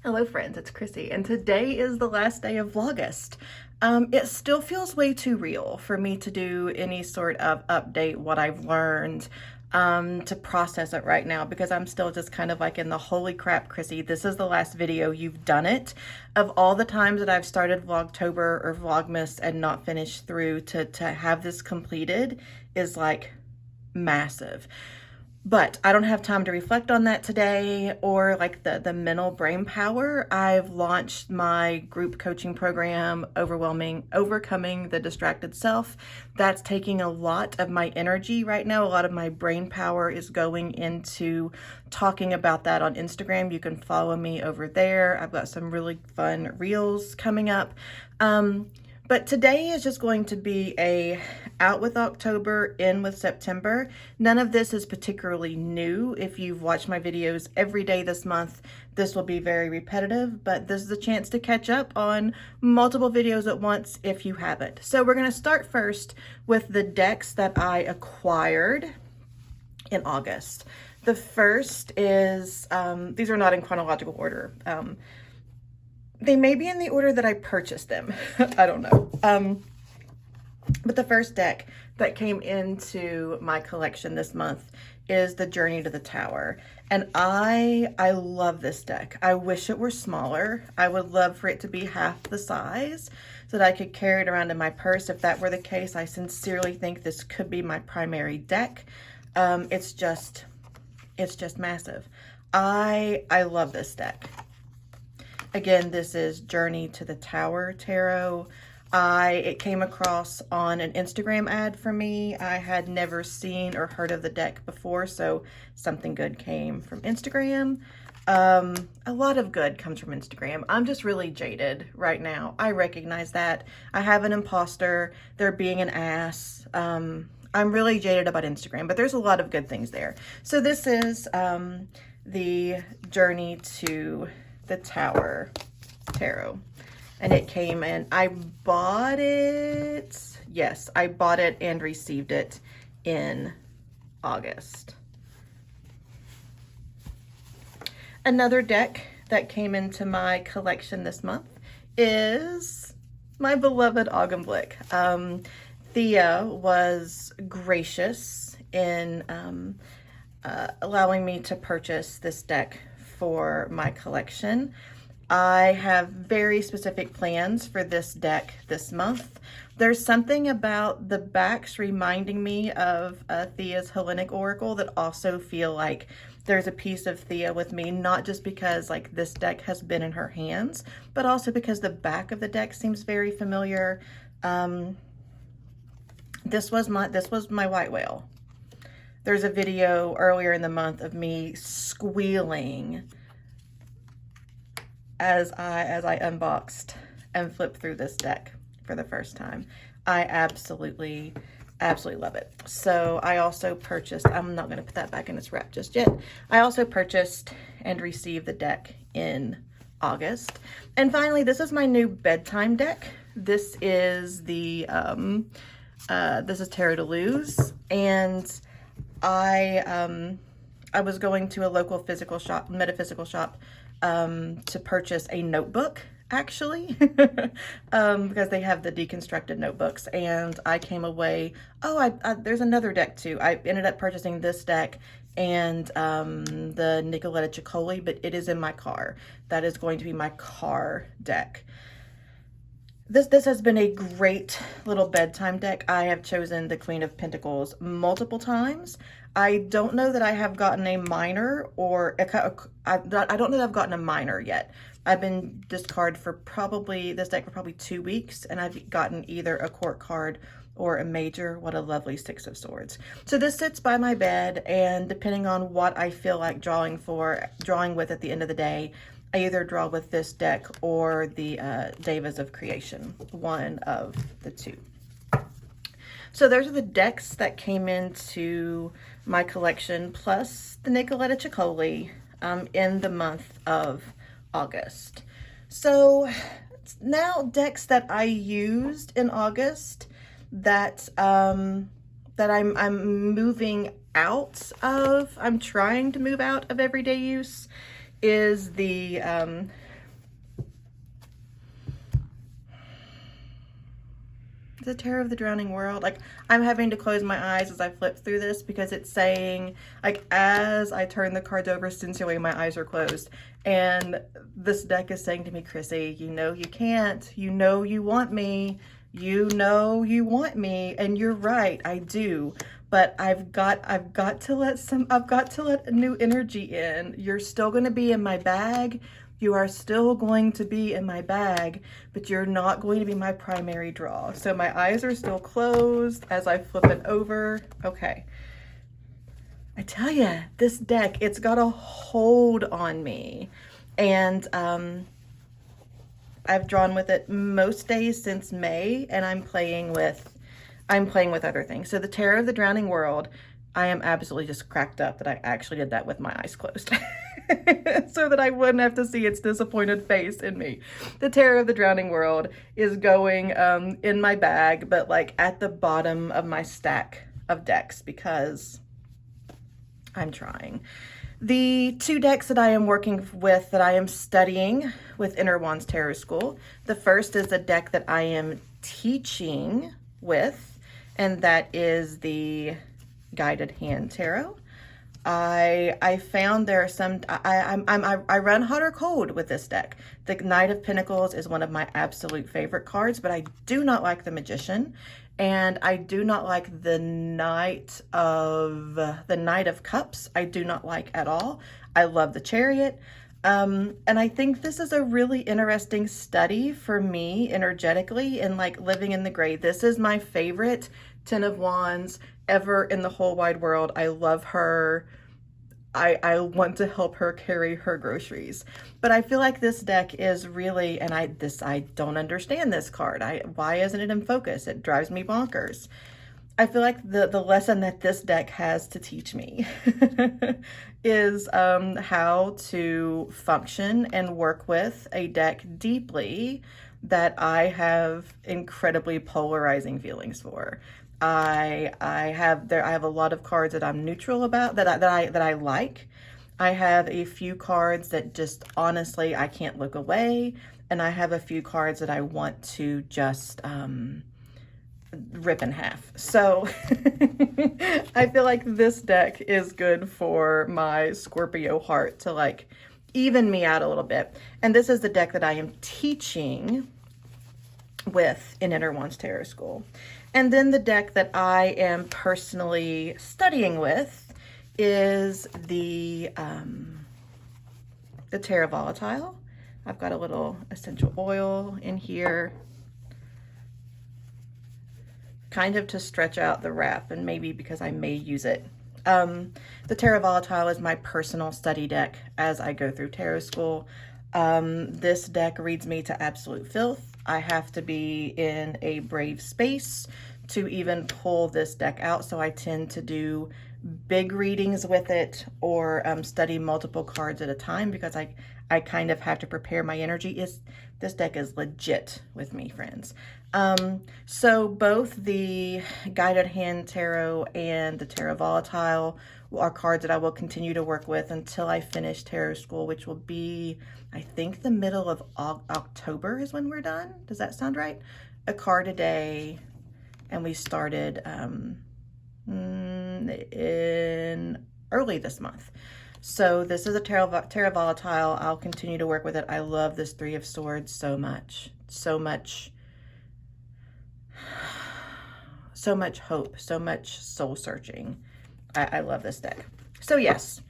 Hello friends, it's Chrissy, and today is the last day of Vlogust. It still feels way too real for me to do any sort of update what I've learned, to process it right now, because I'm still just kind of like in the holy crap, Chrissy, this is the last video, you've done it. Of all the times that I've started Vlogtober or Vlogmas and not finished through, to have this completed is like massive. But I don't have time to reflect on that today, or like the mental brain power. I've launched my group coaching program, Overcoming the Distracted Self. That's taking a lot of my energy right now. A lot of my brain power is going into talking about that on Instagram. You can follow me over there. I've got some really fun reels coming up. But today is just going to be a out with October, in with September. None of this is particularly new. If you've watched my videos every day this month, this will be very repetitive, but this is a chance to catch up on multiple videos at once if you haven't. So we're gonna start first with the decks that I acquired in August. The first is, these are not in chronological order. They may be in the order that I purchased them. I don't know. But the first deck that came into my collection this month is the Journey to the Tower. And I love this deck. I wish it were smaller. I would love for it to be half the size so that I could carry it around in my purse. If that were the case, I sincerely think this could be my primary deck. It's just massive. I love this deck. Again, this is Journey to the Tower Tarot. It came across on an Instagram ad for me. I had never seen or heard of the deck before, so something good came from Instagram. A lot of good comes from Instagram. I'm just really jaded right now. I recognize that. I have an imposter. They're being an ass. I'm really jaded about Instagram, but there's a lot of good things there. So this is the Journey to the Tower Tarot, and it came in. I bought it. Yes, I bought it and received it in August. Another deck that came into my collection this month is my beloved Augenblick. Thea was gracious in allowing me to purchase this deck for my collection. I have very specific plans for this deck this month. There's something about the backs reminding me of Thea's Hellenic Oracle that also feel like there's a piece of Thea with me, not just because like this deck has been in her hands, but also because the back of the deck seems very familiar. This was my white whale. There's a video earlier in the month of me squealing as I unboxed and flipped through this deck for the first time. I absolutely love it. So I also purchased, I'm not gonna put that back in its wrap just yet. I also purchased and received the deck in August. And finally, this is my new bedtime deck. This is the, this is Tarot to Lose. And I was going to a local metaphysical shop, to purchase a notebook, actually, because they have the deconstructed notebooks, and I came away, there's another deck too. I ended up purchasing this deck and the Nicoletta Ciccoli, but it is in my car. That is going to be my car deck. This has been a great little bedtime deck. I have chosen the Queen of Pentacles multiple times. I don't know that I have gotten a minor, or I don't know that I've gotten a minor yet. I've been this deck for probably 2 weeks, and I've gotten either a court card or a major. What a lovely Six of Swords. So this sits by my bed, and depending on what I feel like drawing with at the end of the day, I either draw with this deck or the Devas of Creation, one of the two. So those are the decks that came into my collection, plus the Nicoletta Ciccoli in the month of August. So now decks that I used in August that I'm moving out of, I'm trying to move out of everyday use, is the The Terror of the Drowning World. Like, I'm having to close my eyes as I flip through this because it's saying, like, as I turn the cards over, sincerely, my eyes are closed. And this deck is saying to me, Chrissy, you know you can't. You know you want me. You know you want me. And you're right, I do. But I've got to let new energy in. You're still going to be in my bag. You are still going to be in my bag, but you're not going to be my primary draw. So my eyes are still closed as I flip it over. Okay. I tell you, this deck, it's got a hold on me. And I've drawn with it most days since May, and I'm playing with other things. So the Terror of the Drowning World, I am absolutely just cracked up that I actually did that with my eyes closed. So that I wouldn't have to see its disappointed face in me. The Terror of the Drowning World is going in my bag, but like at the bottom of my stack of decks because I'm trying. The two decks that I am working with, that I am studying with Inner Wands Tarot School, the first is a deck that I am teaching with, and that is the Guided Hand Tarot. I found there are some, I run hot or cold with this deck. The Knight of Pentacles is one of my absolute favorite cards, but I do not like the Magician, and I do not like the Knight of Cups. I do not like at all. I love the Chariot. And I think this is a really interesting study for me energetically and like living in the gray. This is my favorite Ten of Wands ever in the whole wide world. I love her. I want to help her carry her groceries. But I feel like this deck is really, and I don't understand this card. Why isn't it in focus? It drives me bonkers. I feel like the lesson that this deck has to teach me is how to function and work with a deck deeply that I have incredibly polarizing feelings for. I have a lot of cards that I'm neutral about, that I like. I have a few cards that just honestly I can't look away, and I have a few cards that I want to just rip in half. So I feel like this deck is good for my Scorpio heart to like even me out a little bit. And this is the deck that I am teaching with in Inner Wands Tarot School. And then the deck that I am personally studying with is the Terra Volatile. I've got a little essential oil in here, kind of to stretch out the wrap, and maybe because I may use it. The Terra Volatile is my personal study deck as I go through tarot school. This deck reads me to absolute filth. I have to be in a brave space to even pull this deck out, so I tend to do big readings with it or study multiple cards at a time because I kind of have to prepare my energy. This deck is legit with me, friends. So both the Guided Hand Tarot and the Terra Volatile are cards that I will continue to work with until I finish tarot school, which will be, I think, the middle of October is when we're done. Does that sound right? A card a day, and we started in early this month. So this is a Terra Volatile. I'll continue to work with it. I love this Three of Swords so much. So much hope, so much soul searching. I love this deck. So yes,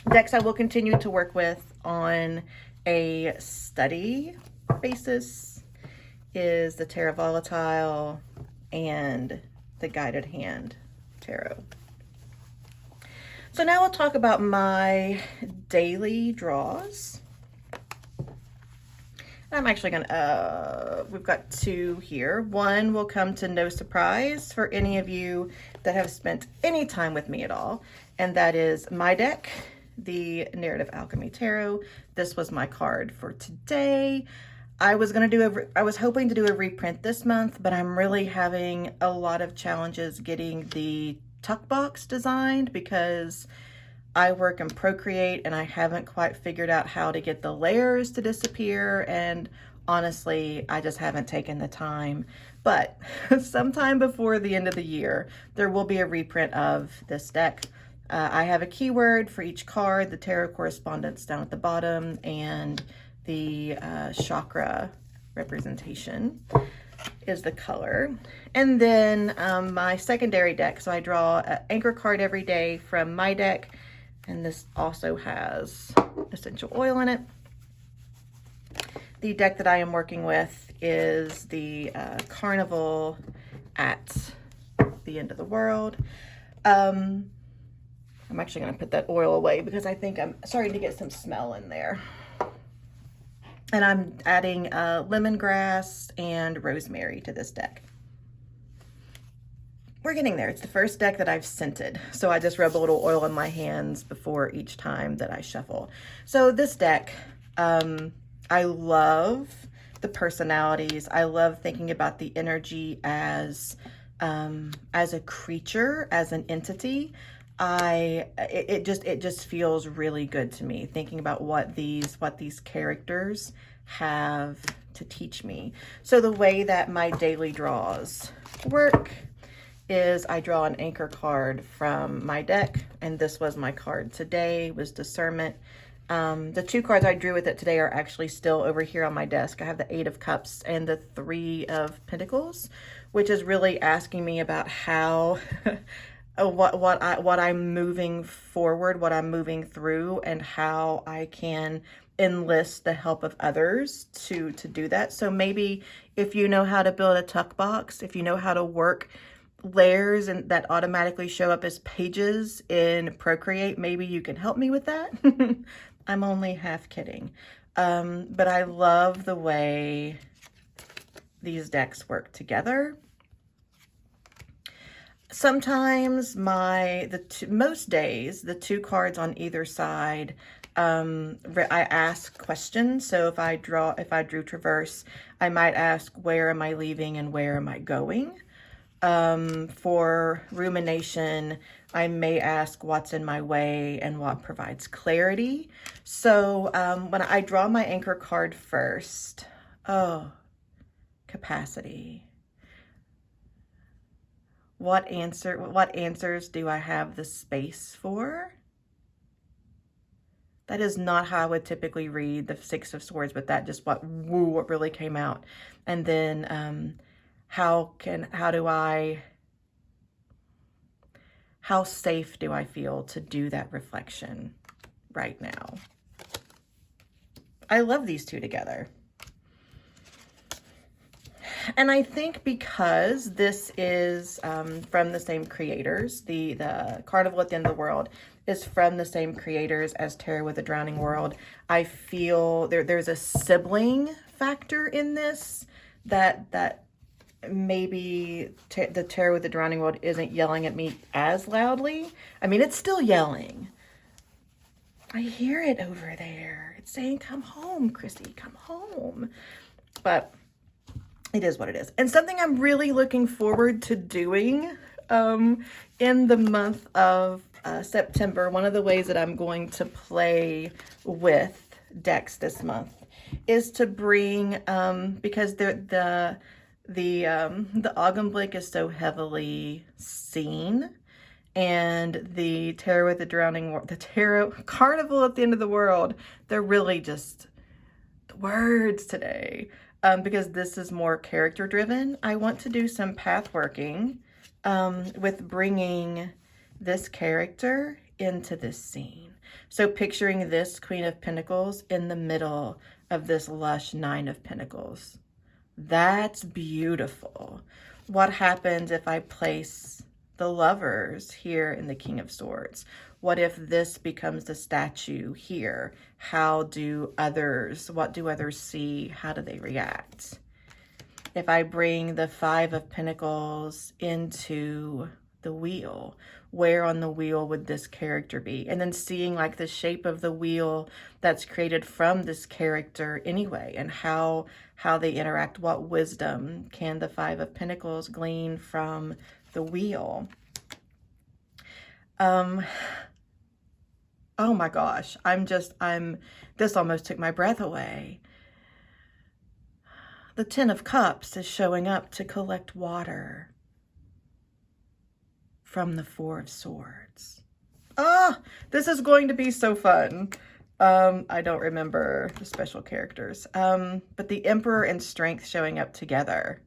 decks I will continue to work with on a study basis is the Terra Volatile and the Guided Hand Tarot. So now we'll talk about my daily draws. I'm actually gonna, we've got two here. One will come to no surprise for any of you that have spent any time with me at all, and that is my deck, the Narrative Alchemy Tarot. This was my card for today. I was hoping to do a reprint this month, but I'm really having a lot of challenges getting the tuck box designed because I work in Procreate and I haven't quite figured out how to get the layers to disappear and Honestly, I just haven't taken the time. But sometime before the end of the year, there will be a reprint of this deck. I have a keyword for each card, the tarot correspondence down at the bottom, and the chakra representation is the color. And then my secondary deck, so I draw an anchor card every day from my deck, and this also has essential oil in it. The deck that I am working with is the Carnival at the End of the World. I'm actually going to put that oil away because I think I'm starting to get some smell in there. And I'm adding lemongrass and rosemary to this deck. We're getting there. It's the first deck that I've scented. So I just rub a little oil in my hands before each time that I shuffle. So this deck, I love the personalities. I love thinking about the energy as a creature, as an entity. It just feels really good to me thinking about what these characters have to teach me. So the way that my daily draws work is I draw an anchor card from my deck, and this was my card today, was Discernment. The two cards I drew with it today are actually still over here on my desk. I have the 8 of Cups and the 3 of Pentacles, which is really asking me about how what I'm moving forward, what I'm moving through, and how I can enlist the help of others to do that. So maybe if you know how to build a tuck box, if you know how to work layers and that automatically show up as pages in Procreate, maybe you can help me with that. I'm only half kidding. But I love the way these decks work together. Sometimes most days, the 2 cards on either side, I ask questions. So if I drew Traverse, I might ask, where am I leaving and where am I going? For Rumination, I may ask what's in my way and what provides clarity. So when I draw my anchor card first, capacity. What answers do I have the space for? That is not how I would typically read the 6 of Swords, but that just what really came out. And then how safe do I feel to do that reflection right now? I love these two together. And I think because this is from the same creators, the Carnival at the End of the World is from the same creators as Tarot with the Drowning World, I feel there's a sibling factor in this that maybe the Tarot with the Drowning World isn't yelling at me as loudly. I mean, it's still yelling. I hear it over there. It's saying, come home, Chrissy, come home. But it is what it is. And something I'm really looking forward to doing in the month of September, one of the ways that I'm going to play with decks this month is to bring, because the Augenblick is so heavily seen, and the Tarot with the Drowning World, the Tarot Carnival at the End of the World, they're really just the words today. Because this is more character driven, I want to do some path working with bringing this character into this scene. So picturing this Queen of Pentacles in the middle of this lush 9 of Pentacles. That's beautiful. What happens if I place the Lovers here in the King of Swords? What if this becomes the statue here? What do others see? How do they react? If I bring the 5 of Pentacles into the wheel, where on the wheel would this character be? And then seeing like the shape of the wheel that's created from this character anyway, and how they interact. What wisdom can the 5 of Pentacles glean from the wheel? Oh my gosh, this almost took my breath away. the Ten of Cups is showing up to collect water from the Four of Swords. Ah, this is going to be so fun. I don't remember the special characters. But the Emperor and Strength showing up together.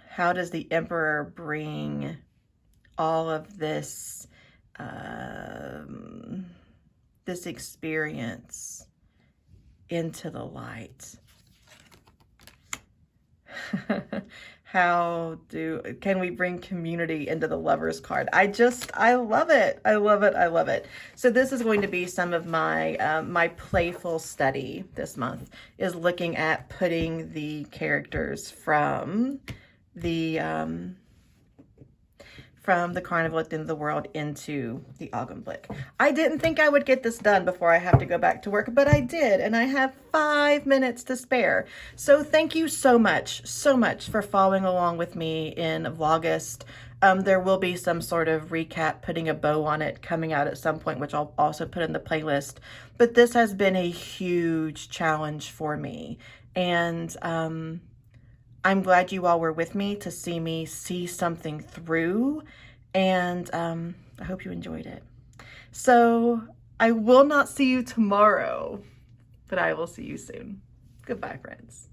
How does the Emperor bring all of this, this experience into the light? Can we bring community into the Lovers card? I love it. I love it. I love it. So this is going to be some of my, my playful study this month, is looking at putting the characters from the Carnival at the End of the World into the Augenblick. I didn't think I would get this done before I have to go back to work, but I did, and I have 5 minutes to spare. So thank you so much for following along with me in Vlogust. There will be some sort of recap, putting a bow on it, coming out at some point, which I'll also put in the playlist. But this has been a huge challenge for me, and I'm glad you all were with me to see me see something through, and I hope you enjoyed it. So I will not see you tomorrow, but I will see you soon. Goodbye, friends.